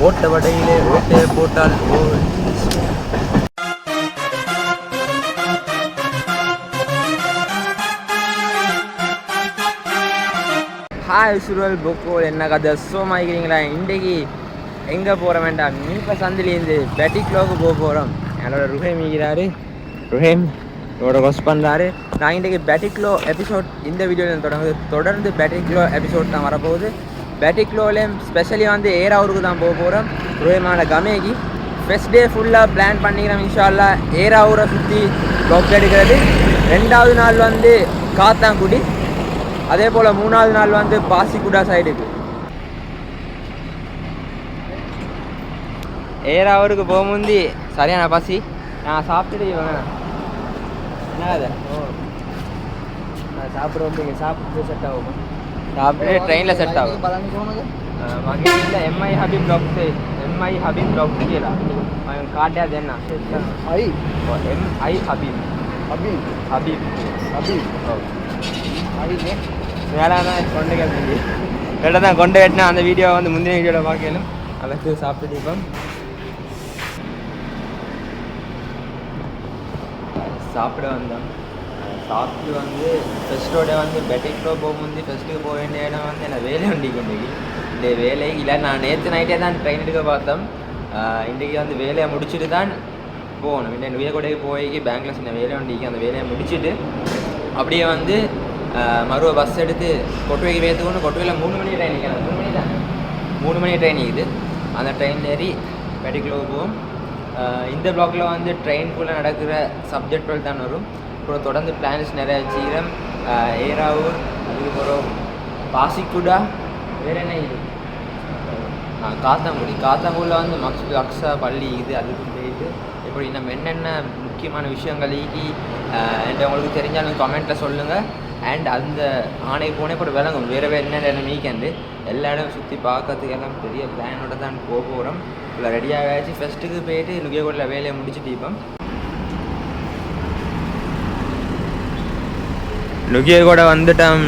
ஓட்ட வடையிலே ஓட்டையை போட்டால் ஹாய் சுருவல் புக்கு என்ன கதை சோமாய்க்கிறீங்களா? இன்றைக்கு எங்கே போகிற வேண்டாம் மீப்ப சந்திலேருந்து பெட்டிக்லோவுக்கு போக போகிறோம். என்னோட ருஹேம் ஈகிறாரு. ருஹேம் இதோட கொஸ் பண்ணுறாரு. நான் இன்றைக்கி பெட்டிக்லோ எபிசோட் இந்த வீடியோவில் தொடர்ந்து பெட்டிக்லோ எபிசோட் தான் வரப்போகுது. பெட்டிக்லோலேயும் ஸ்பெஷலி வந்து ஏராவூருக்கு தான் போக போகிறோம். ருஹேமான கமேகி ஃபர்ஸ்ட் டே ஃபுல்லாக பிளான் பண்ணிக்கிறோம். இன்ஷால்லா ஏராவூரை சுற்றி ப்ளாக் எடுக்கிறது. 2வது நாள் வந்து காத்தாங்குடி, அதே போல் 3வது நாள் வந்து பாசிக்குடா சைடுக்கு. ஏராவூருக்கு போக முந்தி சரியான பசி. நான் சாப்பிட்டுட்டு என்ன அதை நான் சாப்பிடுவோம். நீங்கள் சாப்பிட்டு செட் ஆகும், சாப்பிட்டு ட்ரெயினில் செட் ஆகும். மகிழ்ச்சியில் எம்ஐ ஹபீப் ப்ளாக்ஸு எம்ஐ ஹபீப் ப்ளாக்ஸ் கீழே அவன் காட்டியாது என்ன எம்ஐ ஹபீப் ஹபீப் ஹபீப் ஹபீப் வேலை தான் கொண்டு கேட்பீங்க வேலை தான் கொண்டு வெட்டினா. அந்த வீடியோ வந்து முந்தின வீடியோவில் பார்க்கலும் அதுக்கு சாப்பிட்டு இப்போ சாப்பிட வந்தோம். சாப்பிட்டு வந்து ஃபஸ்ட்டோட வந்து பெட்டிக்லோ போகும்போது ஃபஸ்ட்டுக்கு போக வேண்டிய இடம் வந்து என்ன வேலை வண்டிக்கு இன்றைக்கி இந்த வேலை இல்லை. நான் நேற்று நைட்டே தான் ட்ரெயின் எடுக்க பார்த்தோம். இன்றைக்கி வந்து வேலையை முடிச்சுட்டு தான் போகணும். இன்னும் வீரக்கோட்டைக்கு போய் பேங்க்கில் சின்ன வேலை வண்டிக்கு அந்த வேலையை முடிச்சுட்டு அப்படியே வந்து மறுவ பஸ் எடுத்து கொட்டுவைக்கு வேத்துக்கொண்டு கொட்டுவையில் 3 மணி ட்ரெயின் நிற்கணும். 3 மணி தான் 3 மணி ட்ரெயின் இருக்குது. அந்த ட்ரெயின் ஏறி பெட்டிக்லோவுக்கு போவோம். இந்த பிளாக்கில் வந்து ட்ரெயின்குள்ளே நடக்கிற சப்ஜெக்ட்கள் தான் வரும். அப்புறம் தொடர்ந்து பிளான்ஸ் நிறையா வச்சுக்கிறோம். ஏராவூர், அதுக்கப்புறம் பாசிக்குடா, வேறு என்ன இது காத்தாங்குடியில் வந்து அக்ஸா பள்ளி இது அதுக்கு போயிட்டு இப்படி நம்ம என்னென்ன முக்கியமான விஷயங்கள் என்கிட்ட உங்களுக்கு தெரிஞ்சாலும் கமெண்ட்டில் சொல்லுங்கள். அண்ட் அந்த ஆணை போனே இப்போ விளங்கும் வேறு என்னென்ன மீக்கண்டு எல்லா இடம் சுற்றி பார்க்கறதுக்கு எல்லாம் பெரிய பிளானோட தான் போக போகிறோம். இல்லை ரெடியாக ஆச்சு. ஃபஸ்ட்டுக்கு போயிட்டு நுகேகோட்டில் வேலையை முடிச்சுட்டு இப்போ நுகேகோட வந்துட்டோம்.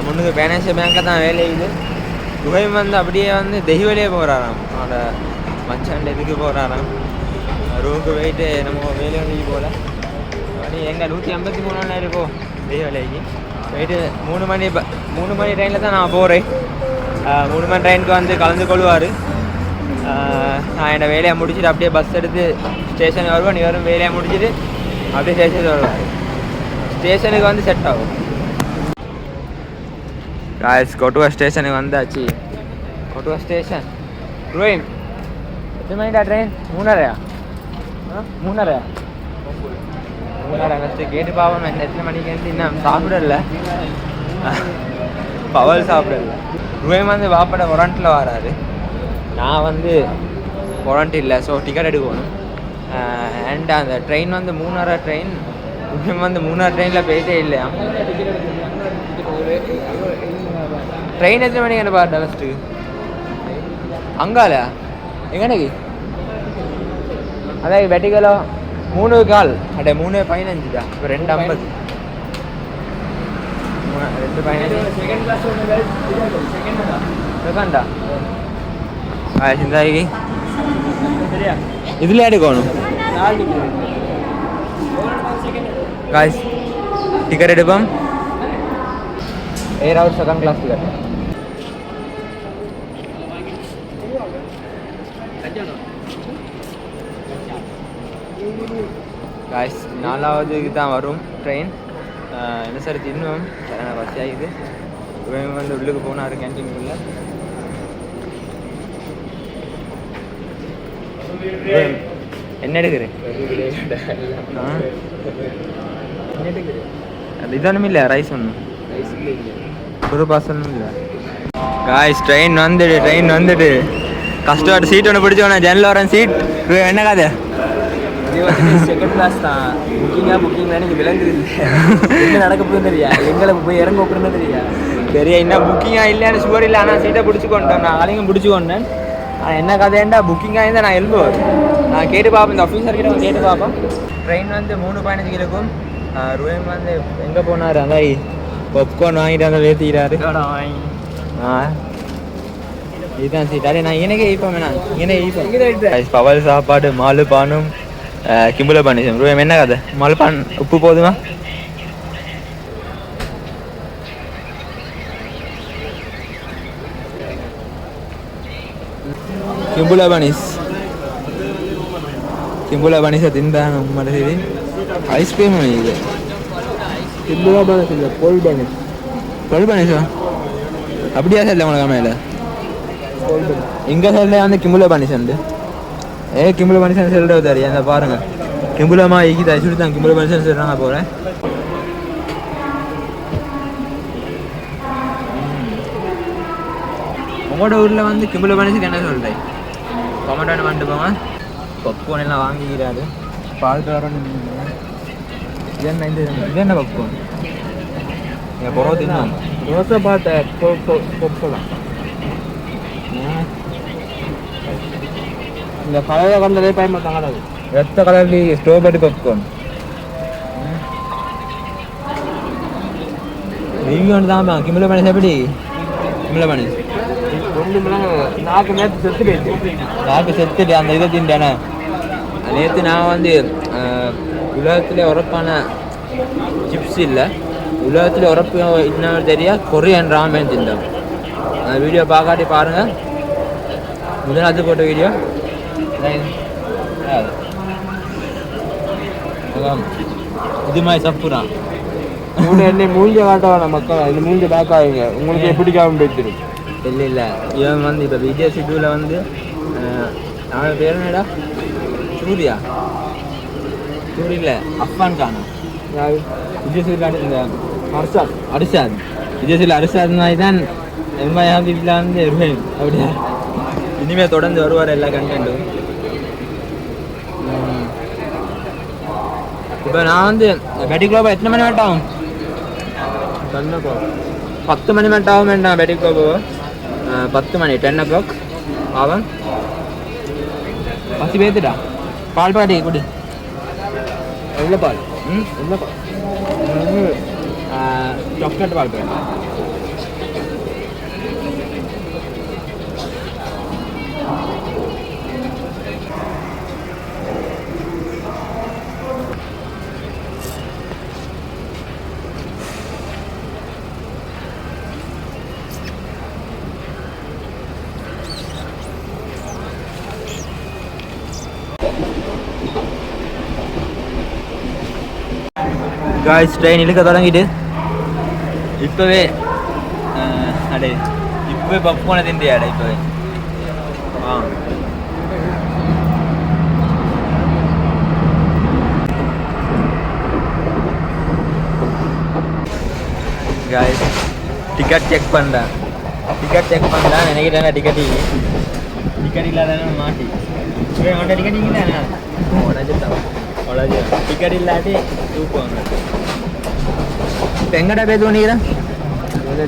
முன்னுக்கு பேனேஷிய பேங்க்கில் தான் வேலை இது. நுகையும் வந்து அப்படியே வந்து தெய்வலையே போகிறாராம். அவனோட மச்சாண்ட இதுக்கு போகிறாராம். ரூமுக்கு போயிட்டு நம்ம வேலை வண்டிக்கு போகல. அப்படி எங்கள் 153 இருக்கும் தெய்வலைக்கு போயிட்டு 3 மணி ட்ரெயினில் தான் நான் போகிறேன். 3 மணி ட்ரெயினுக்கு வந்து கலந்து கொள்வார். நான் என்னோடய வேலையை முடிச்சுட்டு அப்படியே பஸ் எடுத்து ஸ்டேஷனுக்கு வருவேன். வரும் வேலையை முடிச்சுட்டு அப்படியே ஸ்டேஷனுக்கு வருவார். ஸ்டேஷனுக்கு வந்து செட் ஆகும். காய்ஸ் கொட்டுவா ஸ்டேஷனுக்கு வந்தாச்சு. கொட்டுவா ஸ்டேஷன் ட்ரெயின் எத்தனை மணிடா ட்ரெயின்? 3:30 ஃபஸ்ட்டு கேட்டு பார்ப்போம் எத்தனை மணிக்கு. இன்னும் சாப்பிடல, பவல் சாப்பிடல. ருவேம் வந்து வாப்பட ஒரண்டில் வராரு. நான் வந்து ஒரண்ட் இல்லை, ஸோ டிக்கெட் எடுக்கணும். அண்ட் அந்த ட்ரெயின் வந்து 3:30 ட்ரெயின். ருவேம் வந்து 3:30 ட்ரெயினில் போயிட்டே இல்லையா. ட்ரெயின் எத்தனை மணிக்கு என்ன பாரு ஃபஸ்ட்டு அங்கால எங்கனைக்கு அதான் பெட்டிக்கலோ 3:15 அடே 3:15 தான். இப்போ 2:50 செகண்டா சிந்தாகி இதில் எடுக்கணும். காய்ஸ் டிக்கெட் எடுப்போம். Eravur second class ticket. Guys 4வதுக்கு தான் வரும் ட்ரெயின். என்ன சார் தின்னுவோம் சரியான பசி ஆகிது. வந்து உள்ளுக்கு போனார் கேன்டீனுக்குள்ள. என்ன எடுக்கிறேன் அது இதொன்னும் இல்லை. ரைஸ் ஒன்றும் புது பாசனும் இல்லை. காய்ஸ் ட்ரெயின் வந்துட்டு கஷ்டப்பட்டு சீட் ஒன்று பிடிச்சோன்னே ஜன்னல் வரேன் சீட். என்ன கதை செகண்ட் கிளாஸ் தான். புக்கிங் எனக்கு விளங்குது இல்லை. என்ன நடக்க போகுதுன்னு தெரியா, எங்களை போய் இறங்க போகிறேன்னு தெரியா. என்ன புக்கிங்காக இல்லைன்னு சுவர் இல்லை. ஆனால் சீட்டை பிடிச்சி கொண்டேன். நான் ஆளையும் பிடிச்சி கொண்டேன். ஆனால் என்ன கதைண்டா புக்கிங்காக இருந்தால் நான் எழும்புவேன். நான் கேட்டு பார்ப்பேன், இந்த ஆஃபீஸர்கிட்ட கேட்டு பார்ப்பேன். ட்ரெயின் வந்து 3:15 இருக்கும். ருவேம் வந்து எங்கே போனார்? அதான் பாப்கார்ன் வாங்கிட்டு அந்த வேத்திக்கிறாரு. இதுதான் சீட். அடே நான் இங்கனே ஈப்போம் நான் இங்கனே ஈப்போம். பவல் சாப்பாடு மாலு பானும் கிம்புல பானிசம். ரூபாய் என்ன கதை? மாலு பான் உப்பு போதுமா? கிம்புல பானிஸ் கிம்புல பானிஸை தின்றாங்க உண்மையில சரி. ஐஸ்கிரீம் இது கிம்புல பானிஸ் இல்லை கோல் பானிஸ். கோல் பானிஸா அப்படியா சார்? இல்லை உனக்கு அமையல எங்கள் சைடில் வந்து கிம்புல பானிஸ் உண்டு. கிம்புல பானிஸ் சொல்கிறது தெரியும். அந்த பாருங்கள் கிம்புலமா ஈக்கி தச்சுட்டு தான் கிம்புல பானிஸ் சொல்கிறாங்க போகிறேன். உங்களோட ஊரில் வந்து கிம்புல பானிஸுக்கு என்ன சொல்கிறேன்? டொமேட்டோன்னு வந்துட்டு போங்க. பப்கார்ன் எல்லாம் வாங்கிக்கிறாரு. பார்த்து வரணும். இது என்ன பப்கார்ன்? பொறவை தின்னு ரோஸை பார்த்தேன். பொப்பலாம் இந்த கலரில் கண்டதே பயன்படுத்தாங்க. ரத்த கலர்லி ஸ்ட்ராபெரி பாப்கார்ன் ரிவ்யூ ஒன்று தான். கிம்புல பானிஸ் எப்படி? கிம்புல பானிஸ் நாக்கு நேற்று செத்து போயிடுச்சு. நாக்கு செத்துட்டு அந்த இதை தின்ட்டானே. நேற்று நான் வந்து உலகத்தில் உரப்பான சிப்ஸ் இல்லை, உலகத்தில் உரப்பு இன்னும் தெரியா கொரியன் ராமன் தின்றோம். அந்த வீடியோ பார்க்காட்டி பாருங்கள். முதலாவது போட்ட வீடியோ இது மாதிரி சப்புறான். என்னை மூஞ்ச காட்ட வேணாம் மக்கள். இந்த மூஞ்ச பேக்காவீங்க உங்களுக்கு எப்படிக்காம போயிடுச்சு. இல்லை இல்லை இவன் வந்து இப்போ விஜய் ஷெட்யூலில் வந்து நாலு பேர் என்னடா சூர்யா இல்லை அஃபான் கானா விஜய் ஷெட்யூல் இந்த அரிசாத் விஜய் ஷெட்யூல் அரிசாத் மாதிரி தான் எம்ஐ ஹாபிப்ல வந்து ருஹேன் அப்படியா. இனிமேல் தொடர்ந்து வருவார் எல்லா கண்டென்ட்டும். இப்போ நான் வந்து பெட்டிக்ளோபா எத்தனை மணி மட்டும் ஆகும்? 10 மணி மட்டும் ஆகும் வேண்டாம். பெட்டிக்ளோபோ 10 மணி 10 o'clock ஆகும். பசி பேத்துட்டா பால் பாட்டி குடி. எவ்வளோ பால்? எவ்வளோ பால்? சாக்லேட் பால் பால். காய்ஸ் ட்ரெயின் இழுக்க தொடங்கிட்டு இப்போவே அடே இப்போவே பப்கார்னை தின்றியாடா இப்போவே. காய்ஸ் டிக்கெட் செக் பண்ணுறேன். நினைக்கிறேன் டிக்கெட் இல்லாதானே மாட்டி டிக்கெட் இல்லை உடஞ்சி டிக்கெட் இல்லாட்டி தூக்குவாங்க. இப்போ எங்கடா பேர் தோணிக்கிறேன்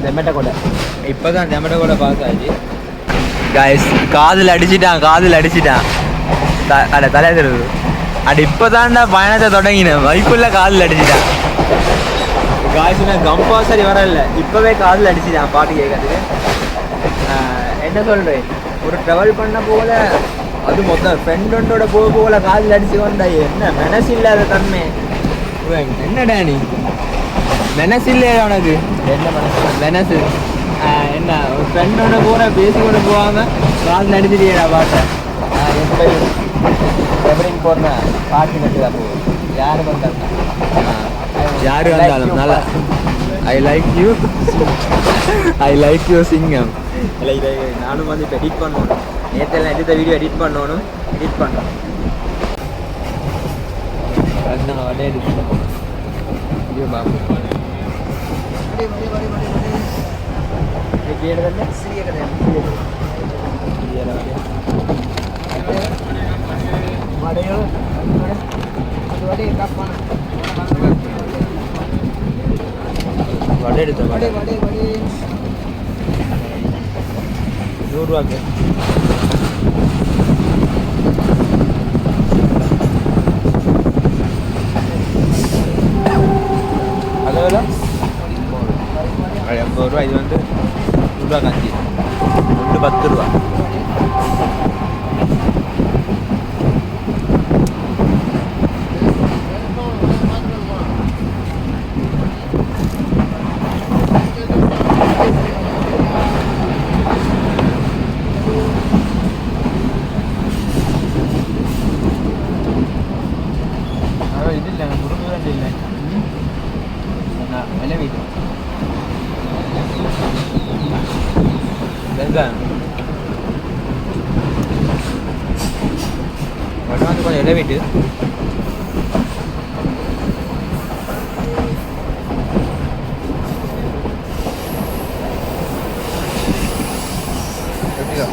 ஜெமேட்டோ கூட. இப்போ தான் ஜெமேட்டோ கூட பாஸ் ஆச்சு. காய்ஸ் காதில் அடிச்சிட்டான் தலையை தருது. அது இப்போ தான்டா பயணத்தை தொடங்கினேன். வைப்புள்ள காதில் அடிச்சிட்டான். காய்ஸ் நான் கம்பல்சரி வரல, இப்போவே காதில் அடிச்சிட்டான் பாட்டு கேட்கறதுக்கு. என்ன சொல்கிறேன், ஒரு ட்ராவல் பண்ண போல அது மொத்தம் ஃப்ரெண்டோட போல காதில் அடிச்சு வந்தா என்ன மனசு இல்லாத தன்மை. என்னடா நீ மனசு இல்லையா உனக்கு? என்ன மனசு என்ன ஒரு ஃப்ரெண்டோட போகிற பேசிக்கொண்டு போகாம காதில் அடிச்சிட்டியடா பாட்டை. எப்படி போறேன்னா பாட்டு நட்டுதான் போகும். யாரு வந்தாலும் நல்லா ஐ லைக் யூ சிங்கம். இல்லை நானும் வந்து இப்போ எடிட் பண்ணணும். நேற்றெல்லாம் எடுத்த வீடியோ எடிட் பண்ணணும். வடை எடுத்து வீடியோ பார்ப்போம். வடை எடுத்தோம். 100 ரூபாய்க்கு. அது 80 ரூபா. இது வந்து 100 ரூபா காஞ்சி 1 ஒன்று 10 ரூபா. ഇതില്ല മുറുങ്ങ ഇല്ല വില വീട്ടും வெங்காயம் உடனே வந்து கொஞ்சம் இலவிட்டு கொச்சிக்கா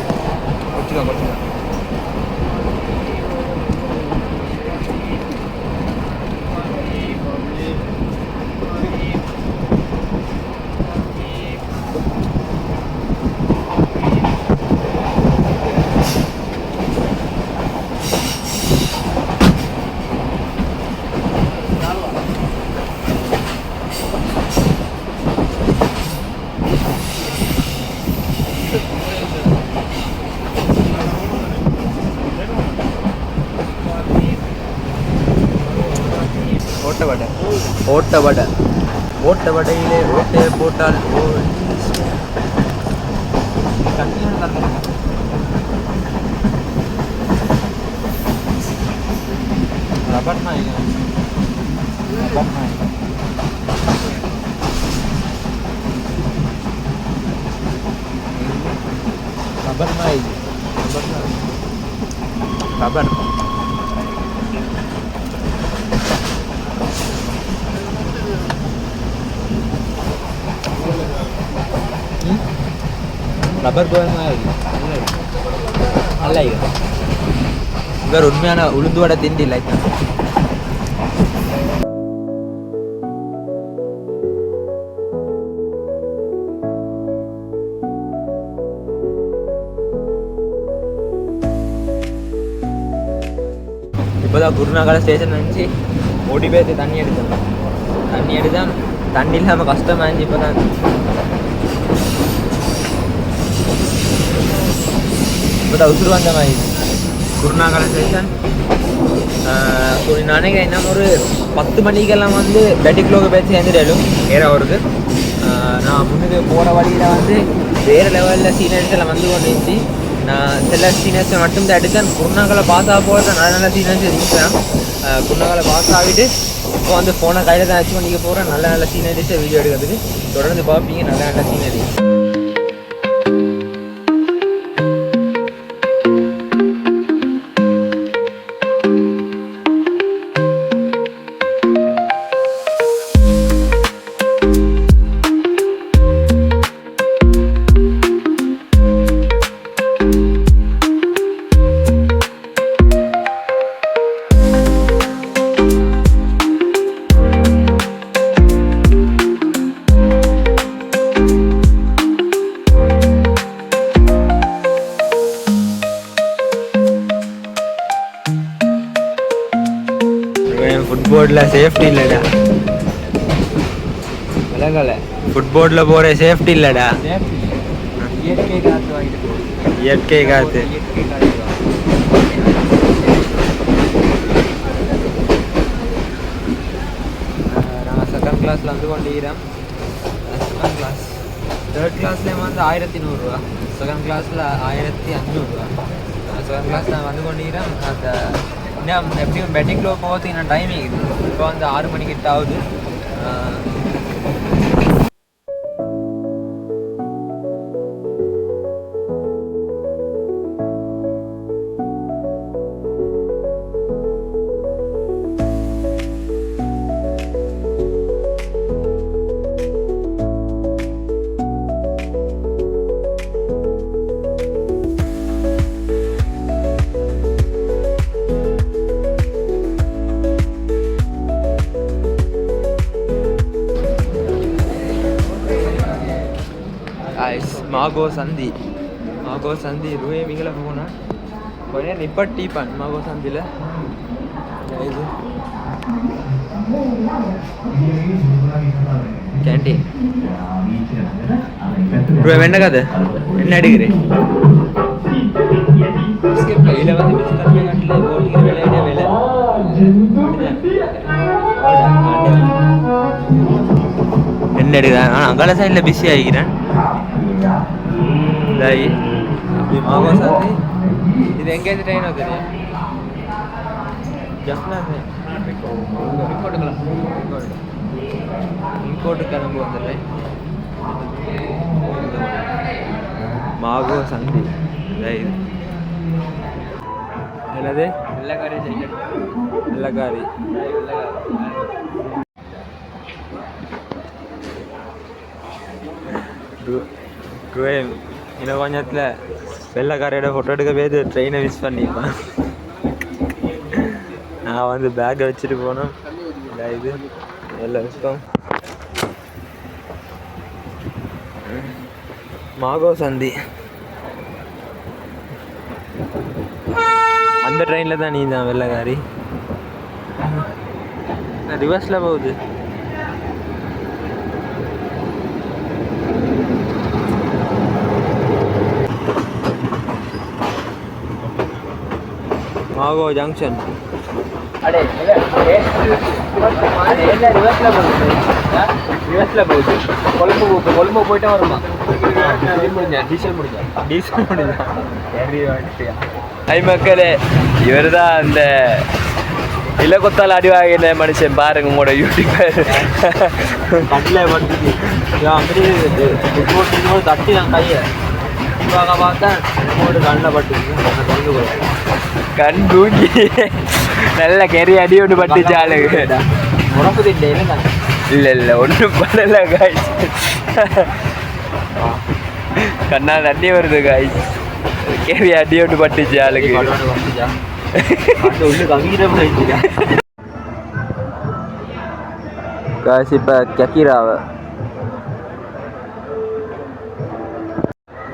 கொச்சிக்கா ஓட்ட வடை ஓட்ட வடையிலே ஓட்டையை போட்டால் ரப்பர் நாய் ரப்பர் நாய் ரப்பர் நாய் ரப்பர் ரப்பர் போய் நல்லா இங்கே உண்மையான உளுந்து வடை திண்டி இல்லை. இப்போதான் குருநாகல ஸ்டேஷன் வந்துச்சு ஓடி போய் தண்ணி எடுத்தேன் தண்ணி இல்லாமல் கஷ்டமாக இருந்துச்சு. இப்போ தான் உசுறு வந்த மாதிரி குருநாகல ஸ்டேஷன். நினைக்கிறேன் இன்னும் ஒரு 10 மணிக்கெல்லாம் வந்து பெட்டிக்லோக்கு போய் சேர்ந்துடும் ஏறவருக்கு. நான் முன்னுக்கு போகிற வழியில் வந்து வேறு லெவலில் சீனரிஸ் எல்லாம் வந்து கொண்டு இருந்துச்சு. நான் சில சீனர்ஸை மட்டும்தான் எடுத்தேன். குருநாகலை பாஸ் ஆக போகிறது நல்ல சீனர்ஸ் இருந்துச்சேன். குருநாகலை பாஸ் ஆகிட்டு இப்போ வந்து ஃபோனை கையில் தான் வச்சு பண்ணிக்க போகிறேன். நல்ல சீனரிஸை வீடியோ எடுக்கிறதுக்கு தொடர்ந்து பார்ப்பீங்க. நல்ல சீனரி. ஃபுட்போர்டில் சேஃப்டி இல்லைடா. விலங்கலை ஃபுட்போர்டில் போகிற சேஃப்டி இல்லைடா. இயற்கை காற்று வாங்கிட்டு போகுது. இயற்கை காற்று நான் செகண்ட் கிளாஸில் வந்து கொண்டிருக்கிறேன். செகண்ட் கிளாஸ் தேர்ட் கிளாஸ்லேயும் வந்து 1100 ரூபா, செகண்ட் கிளாஸில் 1500 ரூபா. செகண்ட் கிளாஸ் நான் வந்து கொண்டிருக்கிறேன். அந்த இன்னும் எப்படியும் பெட்டிக்லோ போகிறதுக்கு இன்னும் டைமிங் இருக்குது. இப்போ வந்து 6 மணிக்கிட்ட ஆகுது. மாகோ சந்தி ரூயே மிகல போனால் கொஞ்சம் நிப்பட்டிப்பான் மாகோ சந்தியில். இது கேண்டீன் என்ன கதை என்ன எடுக்கிறேன் கையில் வந்து பிஸ்கட் கட்டில் போட்டிக்கிற விலையிட விலை என்ன எடுக்கிறேன் ஆனால் அங்கால சைடில் பிஸி ஆகிக்கிறேன் மாவா சாந்தி இது எங்கேருந்து ட்ரெயின் வருது ஜப்னா இன்கோட்டு கிளம்பு வந்துடுறேன் மாகோ சந்தி இது என்னது வெள்ளக்காரி வெள்ளக்காரி இன்னும் கொஞ்சத்தில் வெள்ளைக்காரையோட ஃபோட்டோ எடுக்க போய் ட்ரெயினை மிஸ் பண்ணிப்பேன் நான் வந்து பேக்கை வச்சுட்டு போனோம் இது எல்லாம் விஷயம் மாகோ சந்தி அந்த ட்ரெயினில் தான் நீ தான் வெள்ளைக்காரி ரிவர்ஸில் போகுது மாகோ ஜங்ஷன் ரிவர்ஸில் போகுது கொழும்பு போயிட்டே வருமா டீசல் முடிஞ்சா ஐ மக்களே இவர் தான் அந்த இலக்கொத்தால் அடி வாங்கின மனுஷன் பாருங்க உங்களோட யூடியூபர் கட்டில் படுத்துச்சு தட்டி நான் கையை பார்த்தா உங்களோட கண்ணில் பட்டுச்சு கண் தூக்கி நல்ல கெரி அடி ஒன்று பட்டுச்சு ஆளுங்க உடம்பு திட்டே இல்லை ஒன்றும் பண்ணல காய்ச்சி கண்ணால் தண்ணி வருது காய்ச்சி கெரி அடி ஒன்று பட்டுச்சு ஆளுக்கு காய்ச்சி இப்போ கக்கீராவ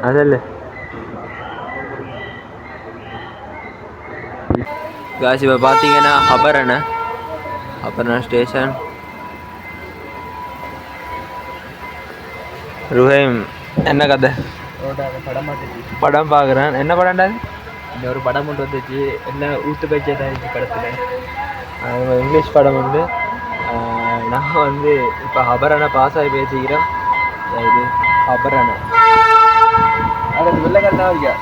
அதல்ல காய்ச்சி இப்போ பார்த்தீங்கன்னா ஹபரண ஸ்டேஷன் ருஹைம் என்ன கதை படம் பார்க்குறேன் என்ன படம்டா இந்த ஒரு படம் கொண்டு வந்துச்சு என்ன ஊட்டு பயிற்சி தான் படத்தில் இங்கிலீஷ் படம் வந்து நான் வந்து இப்போ ஹபரண பாஸ் ஆகி பேசிக்கிறேன் இது ஹபரண அது வெள்ளக்காரனா இருக்கியா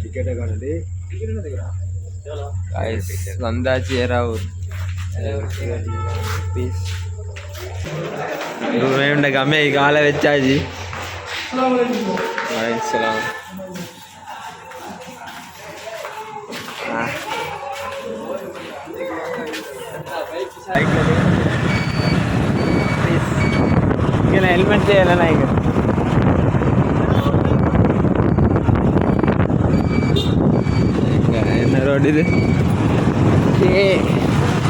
டிக்கெட்டை காணுது வந்தாச்சு ஏறாவூர் பீஸ் கம்மியா காலை வச்சாச்சு ஹெல்மெட் செய்யலாம் இங்க என்ன ரோடு இது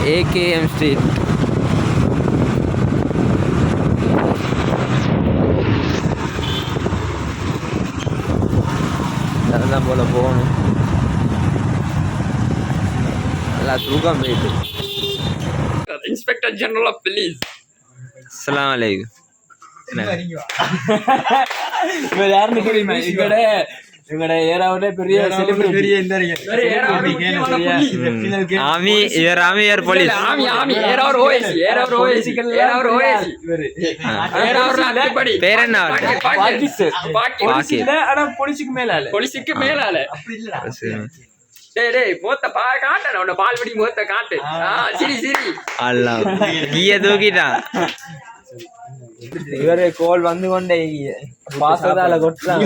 ஏகேஎம் ஸ்ட்ரீட் தான் போல போகணும் நல்லா தூக்கம் போயிட்டு இன்ஸ்பெக்டர் ஜெனரல் ஆஃப் போலீஸ் அஸ்ஸலாமு அலைக்கும் யாருன்னு தெரியுமா எங்கட ஏராவிலே பெரிய செலிபிரிட்டி ஆமி இவர் ஆமி இவர் போலீஸ் ஆமி ஏராவர் ஓஎஸ் ஏராவர் ஓஎஸ் ஏராவர் ஓஎஸ் ஏராவர் அடிப்படி பேர் என்ன பாக்கி இல்ல ஆனா போலீஸ்க்கு மேலால அப்படி இல்ல டேய் மொத்த பால் காட்டற உன்ன பால் படி மொத்த காட்டு சரி அல்லாஹ் கீய தூக்கிட்டான் இவரே கோல் வந்து கொண்டே பாசதால கொட்டுறாங்க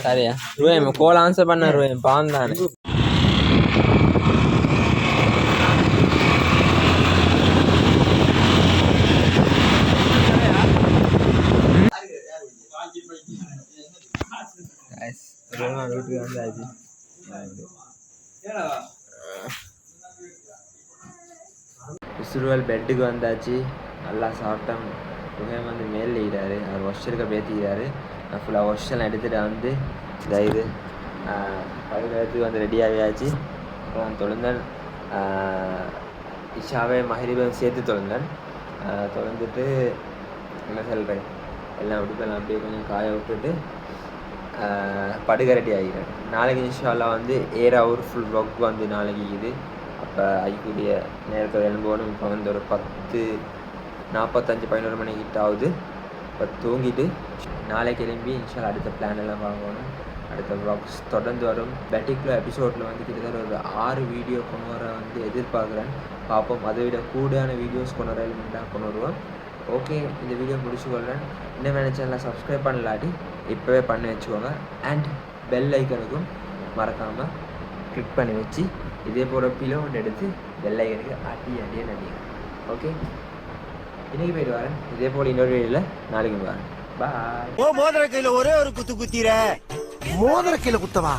சரியா ருவேம் கோல் ஆன்சர் பண்ண ருவேம் பாந்தானே வீட்டுக்கு வந்தாச்சு இஸ்ரூவல் பெட்டுக்கு வந்தாச்சு நல்லா சாப்பிட்டோம் ருஹேம் வந்து மேல் இடுறாரு அவர் ஒஷருக்கு பேத்திக்கிறாரு நான் ஃபுல்லாக ஒஷெல்லாம் எடுத்துகிட்டு வந்து இந்த இது படுக்கிறதுக்கு வந்து ரெடி ஆகியாச்சு அப்புறம் தொழுந்தன் இஷாவே மஹரிபையும் சேர்த்து தொழுந்தன் தொடர்ந்துட்டு என்ன சொல்கிறேன் எல்லாம் உடுப்பெல்லாம் அப்படியே கொஞ்சம் காய விட்டுட்டு படுகரட்டி ஆகிறேன். நாளைக்கு இன்ஷால்லா வந்து ஒரு ஃபுல் ஒர்க் வந்து நாளைக்கு இது. அப்போ ஐக்கூடிய நேரத்தில் எழும்போனும். இப்போ வந்து ஒரு 10:45-11 மணிக்கிட்ட ஆகுது. இப்போ தூங்கிட்டு நாளைக்கு எழும்பி இன்ஷால்லா அடுத்த பிளான் எல்லாம் வாங்கணும். அடுத்த வ்ளாக்ஸ் தொடர்ந்து வரும். பேட்டிக்குலோ எபிசோடில் வந்து கிட்டத்தட்ட ஒரு 6 வீடியோ கொண்டு வர வந்து எதிர்பார்க்குறேன். பார்ப்போம். அதை விட கூடுதலான வீடியோஸ் கொண்டு வர கொண்டு வருவோம். ஓகே, இந்த வீடியோ முடிச்சுக்கொள்கிறேன். இன்னும் வேறு சேனலை சப்ஸ்கிரைப் பண்ணலாட்டி இப்போவே பண்ணி வச்சுக்கோங்க. அண்ட் பெல் ஐக்கனுக்கும் மறக்காமல் கிளிக் பண்ணி வச்சு இதே போல் பிலோ ஒன்று எடுத்து பெல் ஐக்கனுக்கு அடியே நடிங்க. ஓகே, இன்னைக்கு போயிட்டு வரேன். இதே போல் இன்னொரு வீடியோவில் நாளைக்கு வரேன். பாய். ஓ மோதிர கையில ஒரே ஒரு குத்து குத்திர. மோதிர கையில குத்தவா?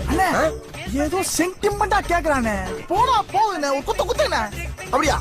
அண்ணே ஏதோ சென்டிமெண்டா கேக்குறானே. போடா போகுதுண்ணே, ஒரு குத்து குத்துண்ணே. அப்படியா?